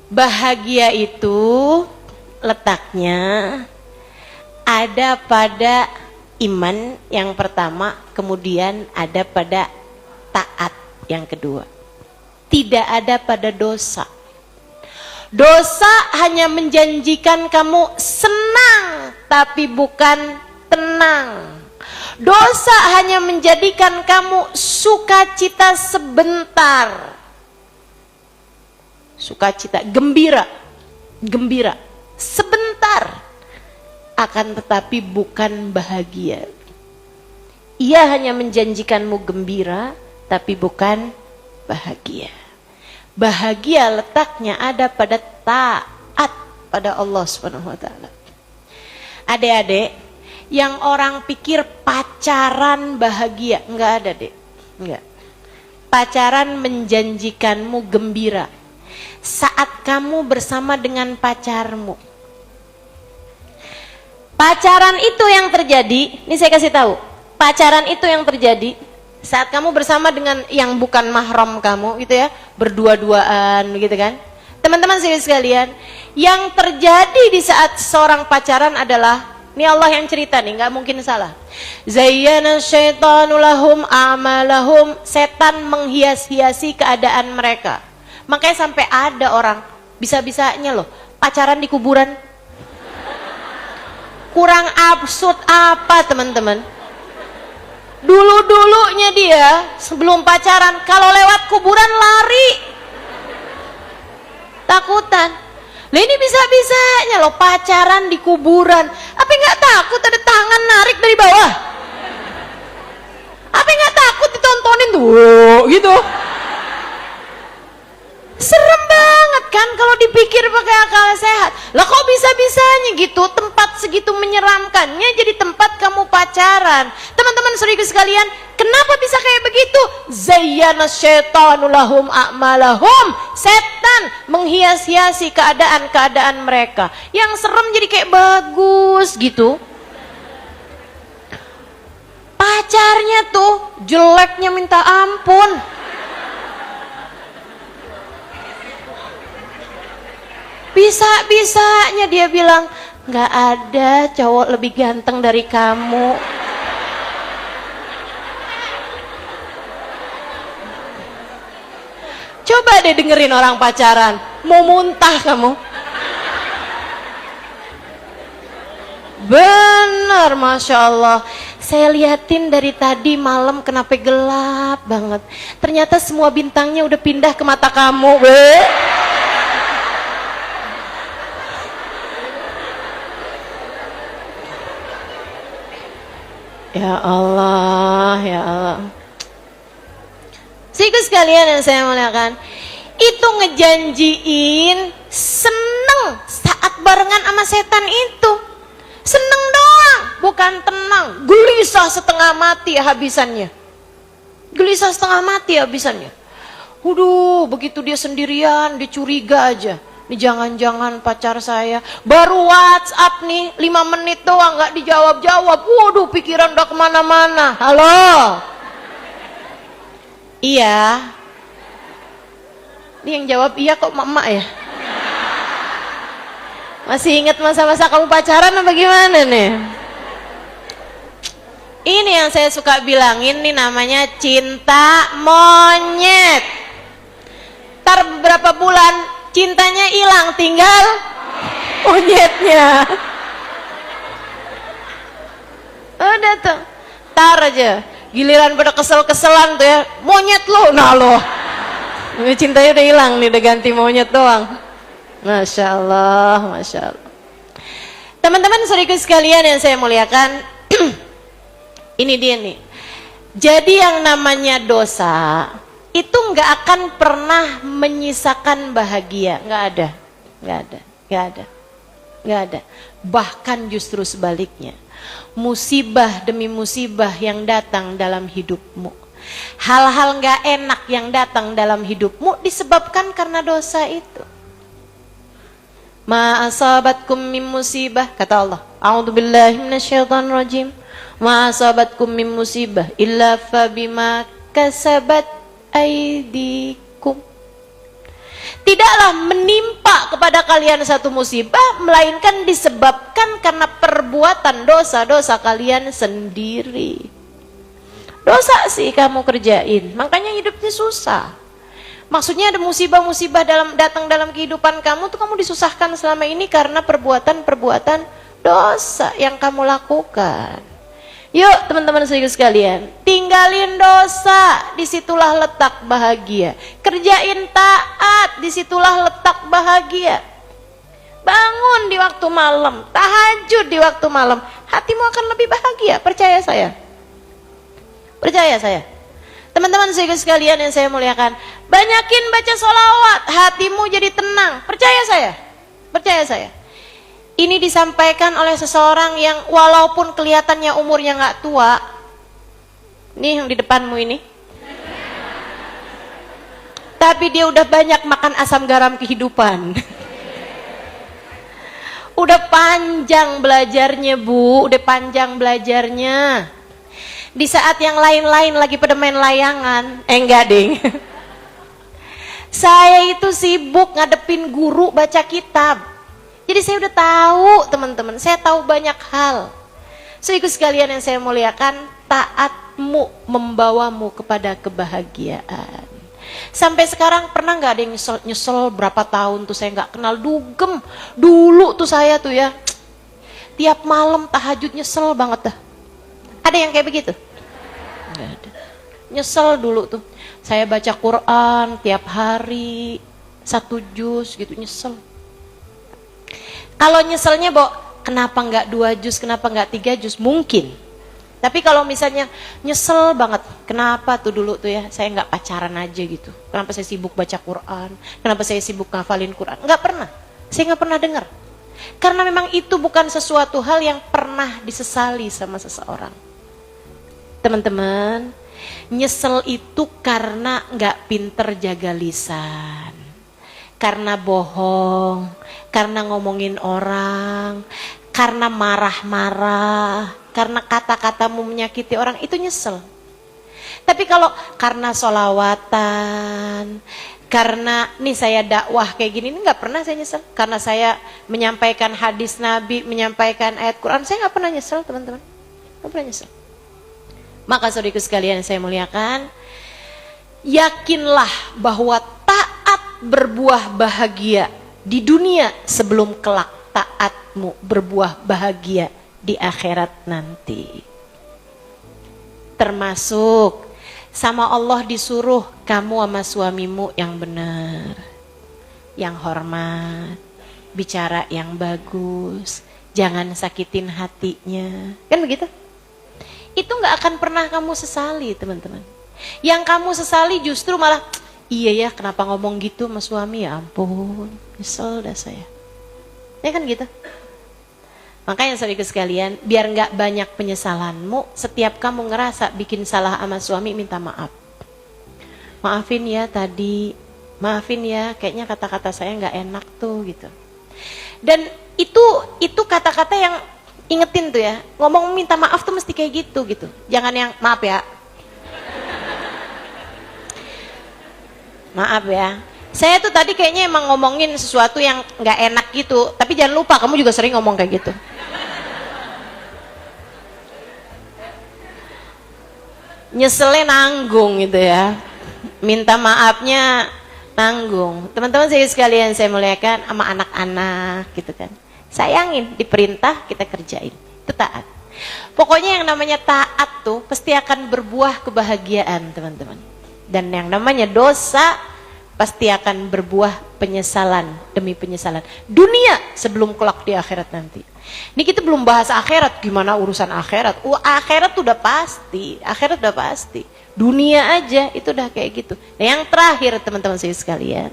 Bahagia itu letaknya ada pada iman yang pertama, kemudian ada pada taat yang kedua. Tidak ada pada dosa. Dosa hanya menjanjikan kamu senang tapi bukan tenang. Dosa hanya menjadikan kamu sukacita sebentar. Sukacita, gembira sebentar, akan tetapi bukan bahagia. Ia hanya menjanjikanmu gembira tapi bukan bahagia. Bahagia letaknya ada pada taat pada Allah Subhanahu wa taala. Adik-adik, yang orang pikir pacaran bahagia, enggak ada, Dek. Enggak. Pacaran menjanjikanmu gembira saat kamu bersama dengan pacarmu. Pacaran itu yang terjadi, ini saya kasih tahu. Pacaran itu yang terjadi saat kamu bersama dengan yang bukan mahram kamu, gitu ya, berdua-duaan, gitu kan. Teman-teman sekalian, yang terjadi di saat seorang pacaran adalah, ini Allah yang cerita nih, nggak mungkin salah. Zayyana syaitanu lahum a'malahum, setan menghias-hiasi keadaan mereka. Makanya sampai ada orang bisa-bisanya loh pacaran di kuburan. Kurang absurd apa teman-teman? Dulu-dulunya dia sebelum pacaran kalau lewat kuburan lari, takutan. Lah ini bisa-bisanya loh pacaran di kuburan. Apa nggak takut ada tangan narik dari bawah? Apa nggak takut ditontonin tuh gitu? Serem banget kan kalau dipikir pakai akal sehat. Lah kok bisa-bisanya gitu tempat segitu menyeramkannya jadi tempat kamu pacaran. Teman-teman saudara sekalian, kenapa bisa kayak begitu? Zayyana syaitanu lahum a'malahum. Setan menghias-hiasi keadaan-keadaan mereka. Yang serem jadi kayak bagus gitu. Pacarnya tuh jeleknya minta ampun. Bisa-bisanya dia bilang, nggak ada cowok lebih ganteng dari kamu. Coba deh dengerin orang pacaran, mau muntah kamu. Bener, Masya Allah. Saya liatin dari tadi malam kenapa gelap banget. Ternyata semua bintangnya udah pindah ke mata kamu. Ya Allah, ya Allah. Sikus sekalian yang saya muliakan, itu ngejanjiin seneng saat barengan sama setan itu. Seneng doang, bukan tenang. Gelisah setengah mati habisannya. Gelisah setengah mati habisannya. Waduh, begitu dia sendirian, dia curiga aja. Ini jangan-jangan pacar saya baru WhatsApp nih 5 menit doang nggak dijawab-jawab. Waduh, pikiran udah kemana-mana. Halo. Iya. Ini yang jawab iya kok emak-emak ya. Masih ingat masa-masa kamu pacaran apa gimana nih? Ini yang saya suka bilangin nih, namanya cinta monyet. Ntar beberapa bulan cintanya hilang, tinggal monyetnya. Udah tuh, tar aja giliran pada kesel-keselan tuh ya, monyet lo, nah lo cintanya udah hilang nih, udah ganti monyet doang. Masya Allah, Masya Allah. Teman-teman saudaraku sekalian yang saya muliakan, ini dia nih. Jadi yang namanya dosa itu nggak akan pernah menyisakan bahagia, nggak ada, nggak ada, nggak ada, nggak ada. Bahkan justru sebaliknya, musibah demi musibah yang datang dalam hidupmu, hal-hal nggak enak yang datang dalam hidupmu disebabkan karena dosa itu. Ma asabatkum min musibah, kata Allah, a'udzubillahi minasyaitonir rajim, ma asabatkum min musibah illa fa bima kasabat aidikum. Tidaklah menimpa kepada kalian satu musibah, melainkan disebabkan karena perbuatan dosa-dosa kalian sendiri. Dosa sih kamu kerjain, makanya hidupnya susah. Maksudnya ada musibah-musibah datang dalam kehidupan kamu tuh, kamu disusahkan selama ini karena perbuatan-perbuatan dosa yang kamu lakukan. Yuk teman-teman sekalian, tinggalin dosa, disitulah letak bahagia. Kerjain taat, disitulah letak bahagia. Bangun di waktu malam, tahajud di waktu malam, hatimu akan lebih bahagia, percaya saya. Percaya saya. Teman-teman sekalian yang saya muliakan, banyakin baca sholawat, hatimu jadi tenang, percaya saya. Percaya saya. Ini disampaikan oleh seseorang yang walaupun kelihatannya umurnya nggak tua. Nih yang di depanmu ini. Tapi dia udah banyak makan asam garam kehidupan. Udah panjang belajarnya Bu, udah panjang belajarnya. Di saat yang lain-lain lagi pada main layangan. Enggak ding. Saya itu sibuk ngadepin guru baca kitab. Jadi saya udah tahu teman-teman, saya tahu banyak hal. Saudaraku sekalian yang saya muliakan, taatmu membawamu kepada kebahagiaan. Sampai sekarang pernah nggak ada yang nyesel berapa tahun tuh saya nggak kenal dugem. Dulu tuh saya tuh ya, tiap malam tahajud nyesel banget dah. Ada yang kayak begitu? Nggak ada. Nyesel dulu tuh. Saya baca Quran tiap hari 1 juz gitu, nyesel. Kalau nyeselnya, kenapa nggak 2 juz, kenapa nggak 3 juz? Mungkin. Tapi kalau misalnya nyesel banget, kenapa tuh dulu tuh ya, saya nggak pacaran aja gitu. Kenapa saya sibuk baca Quran? Kenapa saya sibuk ngafalin Quran? Nggak pernah. Saya nggak pernah dengar. Karena memang itu bukan sesuatu hal yang pernah disesali sama seseorang. Teman-teman, nyesel itu karena nggak pinter jaga lisan. Karena bohong, karena ngomongin orang, karena marah-marah, karena kata-katamu menyakiti orang, itu nyesel. Tapi kalau karena sholawatan, karena nih saya dakwah kayak gini, ini nggak pernah saya nyesel. Karena saya menyampaikan hadis Nabi, menyampaikan ayat Quran, saya nggak pernah nyesel teman-teman. Nggak pernah nyesel. Maka saudaraku sekalian yang saya muliakan, yakinlah bahwa berbuah bahagia di dunia sebelum kelak taatmu berbuah bahagia di akhirat nanti. Termasuk sama Allah disuruh kamu sama suamimu yang benar, yang hormat, bicara yang bagus, jangan sakitin hatinya, kan begitu? Itu nggak akan pernah kamu sesali teman-teman. Yang kamu sesali justru malah, iya ya, kenapa ngomong gitu sama suami, ya ampun, nyesel dah saya. Ya kan gitu. Makanya saudaraku sekalian, biar nggak banyak penyesalanmu, setiap kamu ngerasa bikin salah sama suami, minta maaf. Maafin ya tadi, maafin ya, kayaknya kata-kata saya nggak enak tuh gitu. Dan itu kata-kata yang ingetin tuh ya, ngomong minta maaf tuh mesti kayak gitu. Jangan yang maaf ya. Maaf ya, saya tuh tadi kayaknya emang ngomongin sesuatu yang nggak enak gitu. Tapi jangan lupa, kamu juga sering ngomong kayak gitu. Nyeselnya nanggung gitu ya. Minta maafnya nanggung. Teman-teman saya sekalian saya muliakan, sama anak-anak gitu kan. Sayangin, diperintah kita kerjain. Itu taat. Pokoknya yang namanya taat tuh pasti akan berbuah kebahagiaan teman-teman. Dan yang namanya dosa pasti akan berbuah penyesalan demi penyesalan. Dunia sebelum kelak di akhirat nanti. Ini kita belum bahas akhirat, gimana urusan akhirat. Akhirat udah pasti, akhirat udah pasti. Dunia aja itu udah kayak gitu. Nah, yang terakhir teman-teman saya sekalian,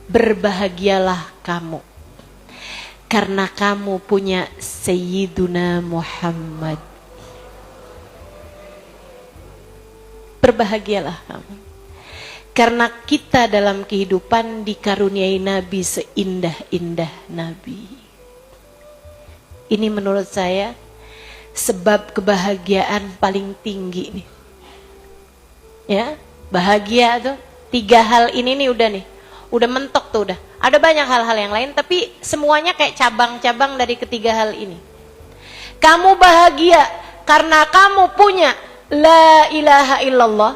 berbahagialah kamu. Karena kamu punya Sayyiduna Muhammad. Berbahagialah kamu. Karena kita dalam kehidupan dikaruniai Nabi seindah-indah Nabi. Ini menurut saya sebab kebahagiaan paling tinggi nih. Ya, bahagia tuh 3 hal ini nih udah mentok tuh udah. Ada banyak hal-hal yang lain tapi semuanya kayak cabang-cabang dari ketiga hal ini. Kamu bahagia karena kamu punya la ilaha illallah.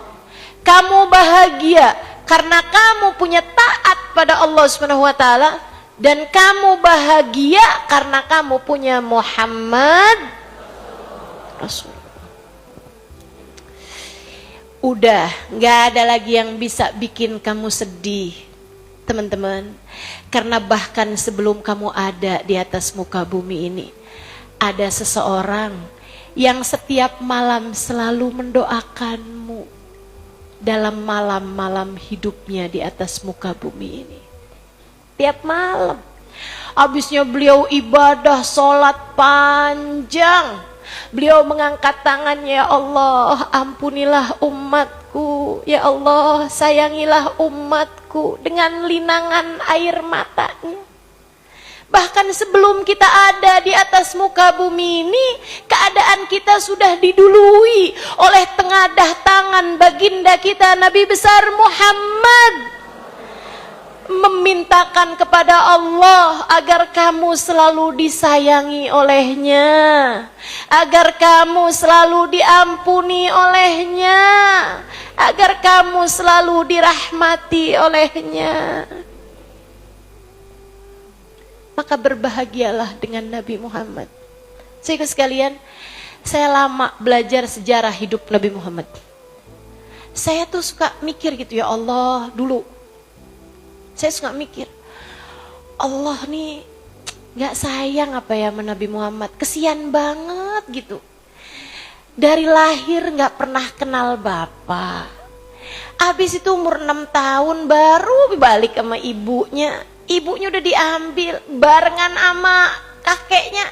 Kamu bahagia karena kamu punya taat pada Allah Subhanahu wa taala, dan kamu bahagia karena kamu punya Muhammad Rasul. Udah, nggak ada lagi yang bisa bikin kamu sedih, teman-teman. Karena bahkan sebelum kamu ada di atas muka bumi ini, ada seseorang yang setiap malam selalu mendoakanmu dalam malam-malam hidupnya di atas muka bumi ini. Tiap malam. Habisnya beliau ibadah, sholat panjang. Beliau mengangkat tangannya, ya Allah, ampunilah umatku. Ya Allah, sayangilah umatku, dengan linangan air matanya. Bahkan sebelum kita ada di atas muka bumi ini, keadaan kita sudah didului oleh tengadah tangan baginda kita Nabi besar Muhammad, memintakan kepada Allah agar kamu selalu disayangi olehnya, agar kamu selalu diampuni olehnya, agar kamu selalu dirahmati olehnya. Maka berbahagialah dengan Nabi Muhammad. Saudara sekalian, saya lama belajar sejarah hidup Nabi Muhammad. Saya tuh suka mikir gitu, ya Allah, dulu saya suka mikir, Allah nih gak sayang apa ya sama Nabi Muhammad, kesian banget gitu. Dari lahir gak pernah kenal bapak, abis itu umur 6 tahun baru balik sama ibunya. Ibunya udah diambil barengan sama kakeknya,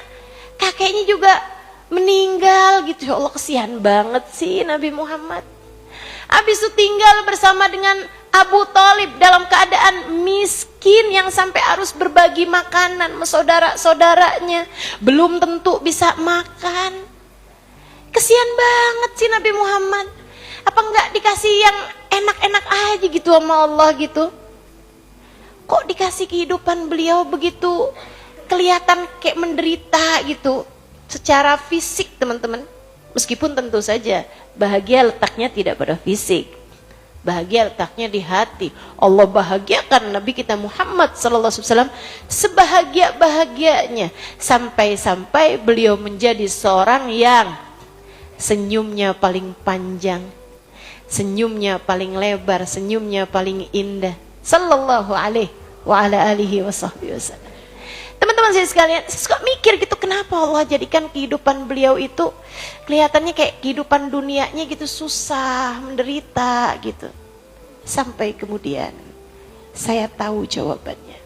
kakeknya juga meninggal gitu. Ya Allah, kesian banget sih Nabi Muhammad. Abis itu tinggal bersama dengan Abu Thalib dalam keadaan miskin yang sampai harus berbagi makanan sama saudara-saudaranya. Belum tentu bisa makan. Kesian banget sih Nabi Muhammad. Apa enggak dikasih yang enak-enak aja gitu sama Allah gitu? Kok dikasih kehidupan beliau begitu kelihatan kayak menderita gitu secara fisik, teman-teman. Meskipun tentu saja bahagia letaknya tidak pada fisik, bahagia letaknya di hati. Allah bahagiakan Nabi kita Muhammad SAW sebahagia-bahagianya, sampai-sampai beliau menjadi seorang yang senyumnya paling panjang, senyumnya paling lebar, senyumnya paling indah. Sallallahu alaihi wa ala alihi wa sahbihi wasallam. Teman-teman saya sekalian, saya suka mikir gitu, kenapa Allah jadikan kehidupan beliau itu kelihatannya kayak kehidupan dunianya gitu susah, menderita gitu. Sampai kemudian saya tahu jawabannya.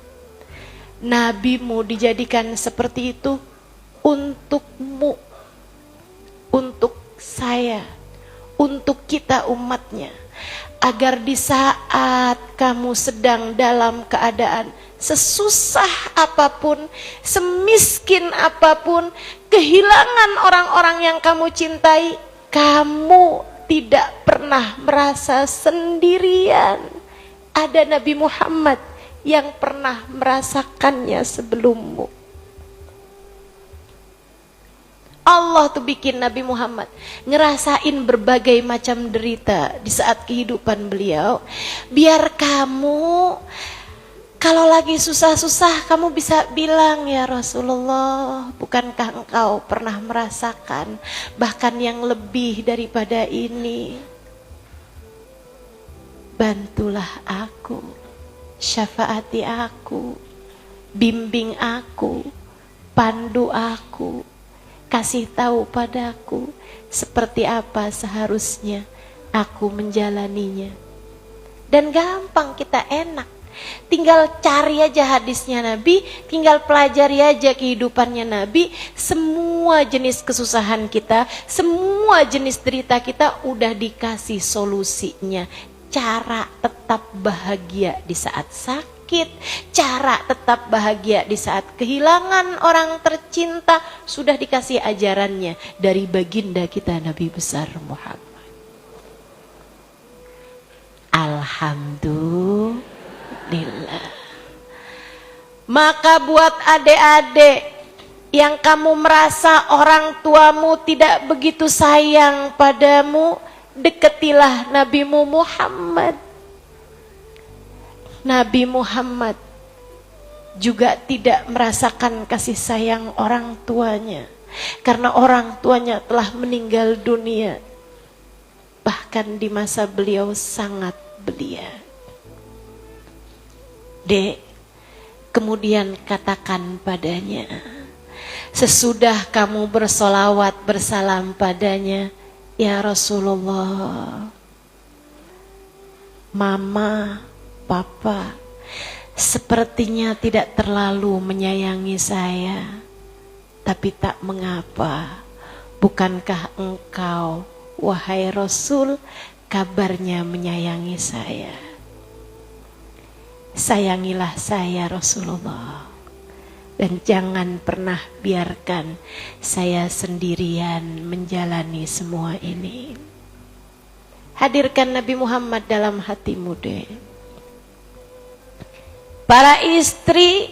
Nabimu dijadikan seperti itu untukmu, untuk saya, untuk kita umatnya, agar di saat kamu sedang dalam keadaan sesusah apapun, semiskin apapun, kehilangan orang-orang yang kamu cintai, kamu tidak pernah merasa sendirian. Ada Nabi Muhammad yang pernah merasakannya sebelummu. Allah tuh bikin Nabi Muhammad ngerasain berbagai macam derita di saat kehidupan beliau, biar kamu kalau lagi susah-susah kamu bisa bilang, ya Rasulullah, bukankah engkau pernah merasakan bahkan yang lebih daripada ini? Bantulah aku, syafaati aku, bimbing aku, pandu aku, kasih tahu padaku seperti apa seharusnya aku menjalaninya. Dan gampang, kita enak, tinggal cari aja hadisnya Nabi, tinggal pelajari aja kehidupannya Nabi. Semua jenis kesusahan kita, semua jenis derita kita udah dikasih solusinya. Cara tetap bahagia di saat sakit, cara tetap bahagia di saat kehilangan orang tercinta, sudah dikasih ajarannya dari baginda kita Nabi besar Muhammad. alhamdulillah. Maka buat adik-adik yang kamu merasa orang tuamu tidak begitu sayang padamu, deketilah Nabimu Muhammad. Nabi Muhammad juga tidak merasakan kasih sayang orang tuanya, karena orang tuanya telah meninggal dunia. Bahkan di masa beliau sangat belia. Dek, kemudian katakan padanya, sesudah kamu bersolawat bersalam padanya, ya Rasulullah, mama, papa sepertinya tidak terlalu menyayangi saya, tapi tak mengapa. Bukankah engkau, wahai Rasul, kabarnya menyayangi saya? Sayangilah saya Rasulullah, dan jangan pernah biarkan saya sendirian menjalani semua ini. Hadirkan Nabi Muhammad dalam hatimu deh. Para istri,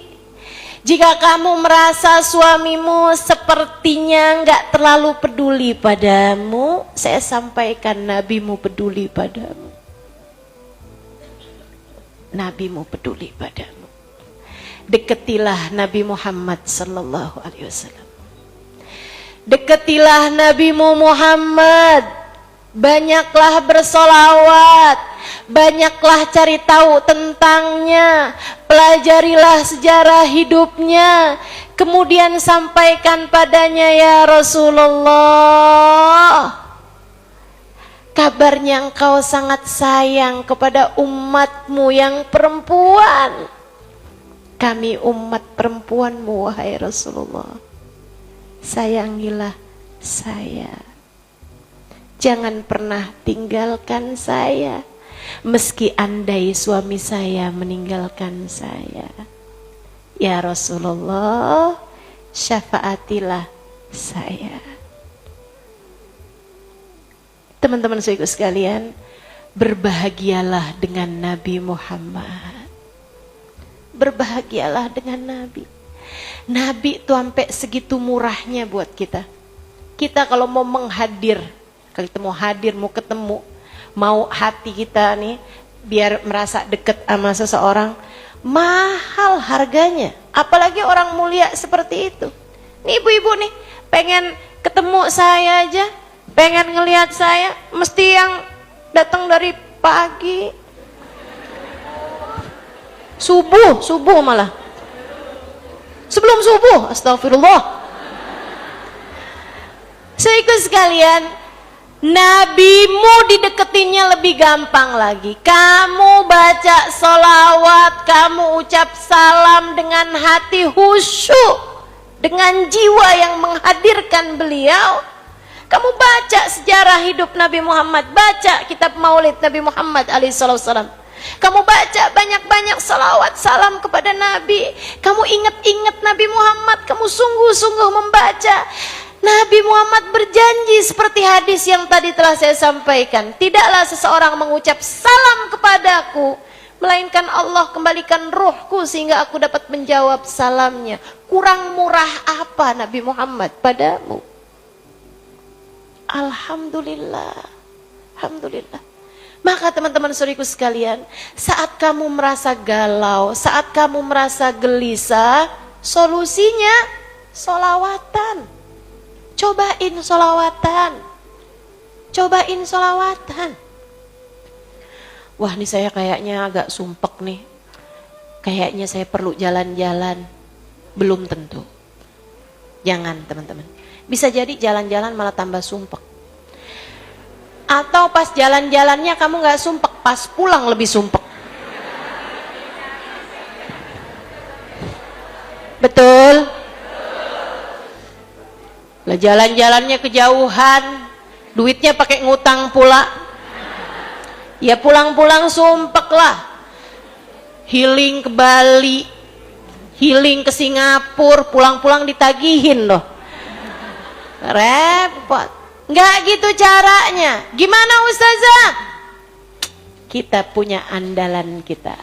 jika kamu merasa suamimu sepertinya enggak terlalu peduli padamu, saya sampaikan nabimu peduli padamu. Nabimu peduli padamu. Deketilah Nabi Muhammad sallallahu alaihi wasallam. Deketilah Nabimu Muhammad. Banyaklah bersolawat, banyaklah cari tahu tentangnya, pelajarilah sejarah hidupnya, kemudian sampaikan padanya, ya Rasulullah, kabarnya engkau sangat sayang kepada umatmu yang perempuan. Kami umat perempuanmu, wahai Rasulullah, sayangilah saya. Jangan pernah tinggalkan saya, meski andai suami saya meninggalkan saya. Ya Rasulullah, syafaatilah saya. Teman-teman saudaraku sekalian, berbahagialah dengan Nabi Muhammad. Berbahagialah dengan Nabi. Nabi itu sampai segitu murahnya buat kita. Kita kalau mau menghadir, kalau kita mau hadir, mau ketemu, mau hati kita nih biar merasa deket sama seseorang, mahal harganya. Apalagi orang mulia seperti itu. Nih ibu-ibu nih pengen ketemu saya aja, pengen ngelihat saya, mesti yang datang dari pagi, subuh malah, sebelum subuh, astagfirullah. Saudaraku sekalian, nabimu dideketinya lebih gampang lagi. Kamu baca sholawat, kamu ucap salam dengan hati khusyuk, dengan jiwa yang menghadirkan beliau. Kamu baca sejarah hidup Nabi Muhammad, baca kitab Maulid Nabi Muhammad alaihissalam. Kamu baca banyak-banyak salawat salam kepada Nabi. Kamu ingat-ingat Nabi Muhammad, kamu sungguh-sungguh membaca. Nabi Muhammad berjanji seperti hadis yang tadi telah saya sampaikan, tidaklah seseorang mengucap salam kepadaku melainkan Allah kembalikan ruhku sehingga aku dapat menjawab salamnya. Kurang murah apa Nabi Muhammad padamu? Alhamdulillah, alhamdulillah. Maka teman-teman saudariku sekalian, saat kamu merasa galau, saat kamu merasa gelisah, solusinya sholawatan. Cobain sholawatan. Cobain sholawatan. Wah, ini saya kayaknya agak sumpek nih. Kayaknya saya perlu jalan-jalan. Belum tentu. Jangan teman-teman. Bisa jadi jalan-jalan malah tambah sumpek. Atau pas jalan-jalannya kamu gak sumpek, pas pulang lebih sumpek. Betul? Lah jalan-jalannya kejauhan, duitnya pakai ngutang pula. Ya pulang-pulang sumpek lah. Healing ke Bali, healing ke Singapura, pulang-pulang ditagihin loh. Repot. Nggak gitu caranya. Gimana Ustazah? kita punya andalan kita.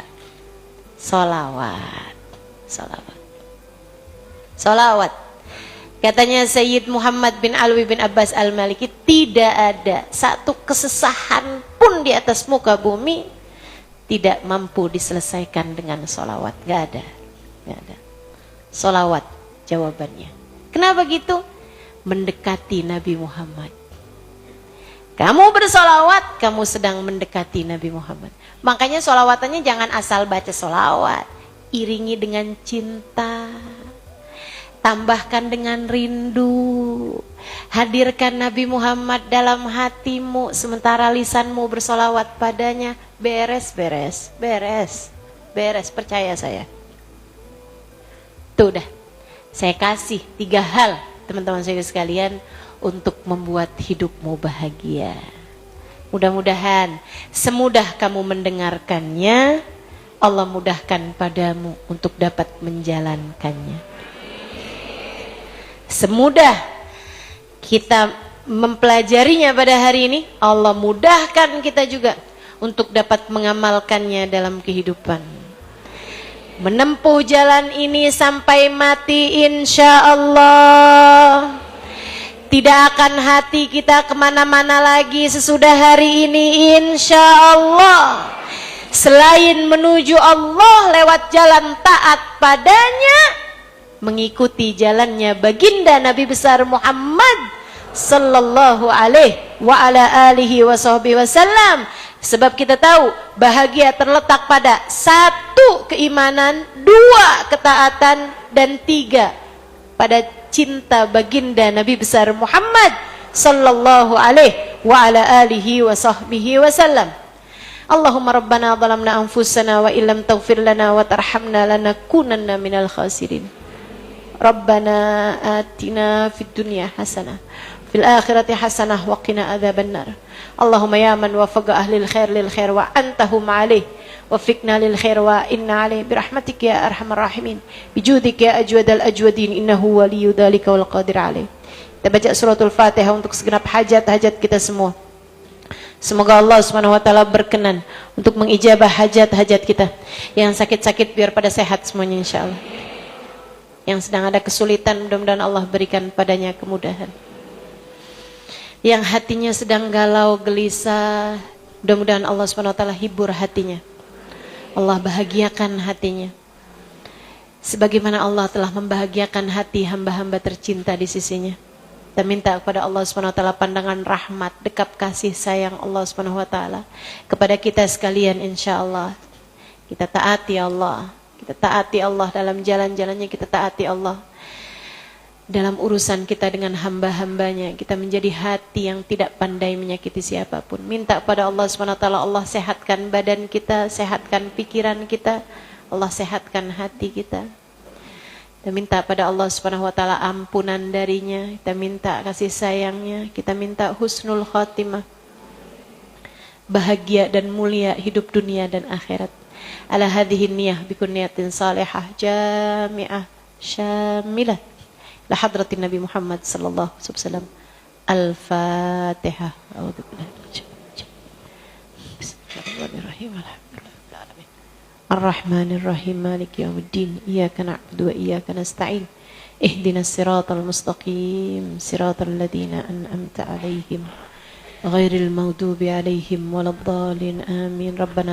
Sholawat. Sholawat. Sholawat. Katanya Sayyid Muhammad bin Alwi bin Abbas Al-Maliki, tidak ada satu kesesahan pun di atas muka bumi tidak mampu diselesaikan dengan sholawat. Gak ada. Gak ada. Sholawat jawabannya. Kenapa gitu? Mendekati Nabi Muhammad. Kamu bersolawat, kamu sedang mendekati Nabi Muhammad. Makanya solawatannya jangan asal baca solawat. Iringi dengan cinta. Tambahkan dengan rindu. Hadirkan Nabi Muhammad dalam hatimu. Sementara lisanmu bersolawat padanya. Beres, beres, beres. Beres, percaya saya. Tuh dah. Saya kasih 3 hal teman-teman saya sekalian untuk membuat hidupmu bahagia. Mudah-mudahan semudah kamu mendengarkannya, Allah mudahkan padamu untuk dapat menjalankannya. Semudah kita mempelajarinya pada hari ini, Allah mudahkan kita juga untuk dapat mengamalkannya dalam kehidupan. Menempuh jalan ini sampai mati insya Allah. Tidak akan hati kita kemana-mana lagi sesudah hari ini insya Allah. Selain menuju Allah lewat jalan taat padanya, mengikuti jalannya baginda Nabi besar Muhammad sallallahu alaihi wa ala alihi wa sahbihi wasallam. Sebab kita tahu bahagia terletak pada 1 keimanan, 2 ketaatan, dan 3 pada cinta baginda Nabi besar Muhammad sallallahu alaihi wa ala alihi wa sahbihi wasallam. Allahumma rabbana zalamna anfusana wa illam taghfir lana wa tarhamna lanakunanna minal khasirin. Rabbana atina fid dunya hasanah fil akhirati hasanah wa qina adzabannar. Allahumma ya man wafaqa ahlil khair lil khair wa antahum alaih wafiqna lil khair wa inna alaih birahmatika ya arhamar rahimin bijudika ya ajwadal ajwadin innahu waliyyu dzalika wal qadir alaih. Kita baca suratul Fatihah untuk segenap hajat-hajat kita semua. Semoga Allah Subhanahu wa taala berkenan untuk mengijabah hajat-hajat kita. Yang sakit-sakit biar pada sehat semuanya insyaallah. Yang sedang ada kesulitan mudah-mudahan Allah berikan padanya kemudahan. Yang hatinya sedang galau gelisah, mudah-mudahan Allah Subhanahu wa taala hibur hatinya. Allah bahagiakan hatinya. Sebagaimana Allah telah membahagiakan hati hamba-hamba tercinta di sisinya. Kita minta kepada Allah Subhanahu wa taala pandangan rahmat, dekap kasih sayang Allah Subhanahu wa taala kepada kita sekalian insyaallah. Kita taati Allah. Kita taati Allah dalam jalan-jalannya, kita taati Allah dalam urusan kita dengan hamba-hambanya. Kita menjadi hati yang tidak pandai menyakiti siapapun. Minta pada Allah SWT, Allah sehatkan badan kita, sehatkan pikiran kita, Allah sehatkan hati kita. Kita minta pada Allah SWT ampunan darinya, kita minta kasih sayangnya, kita minta husnul khatimah, bahagia dan mulia hidup dunia dan akhirat. Ala hadhihi niyah bikun niyatin salihah jami'ah syamilah la hadratin Nabi Muhammad sallallahu alaihi wasallam. Al-Fatihah. Bismillahirrahmanirrahim. Alhamdulillahirabbil Ar-Rahmanir-Rahim. Maliki yaumiddin. Iyyaka na'budu wa iyyaka nasta'in. Ihdinas siratal mustaqim. Siratal ladzina an'amta 'alaihim ghairil maghdubi 'alaihim waladdallin. Amin. Rabbana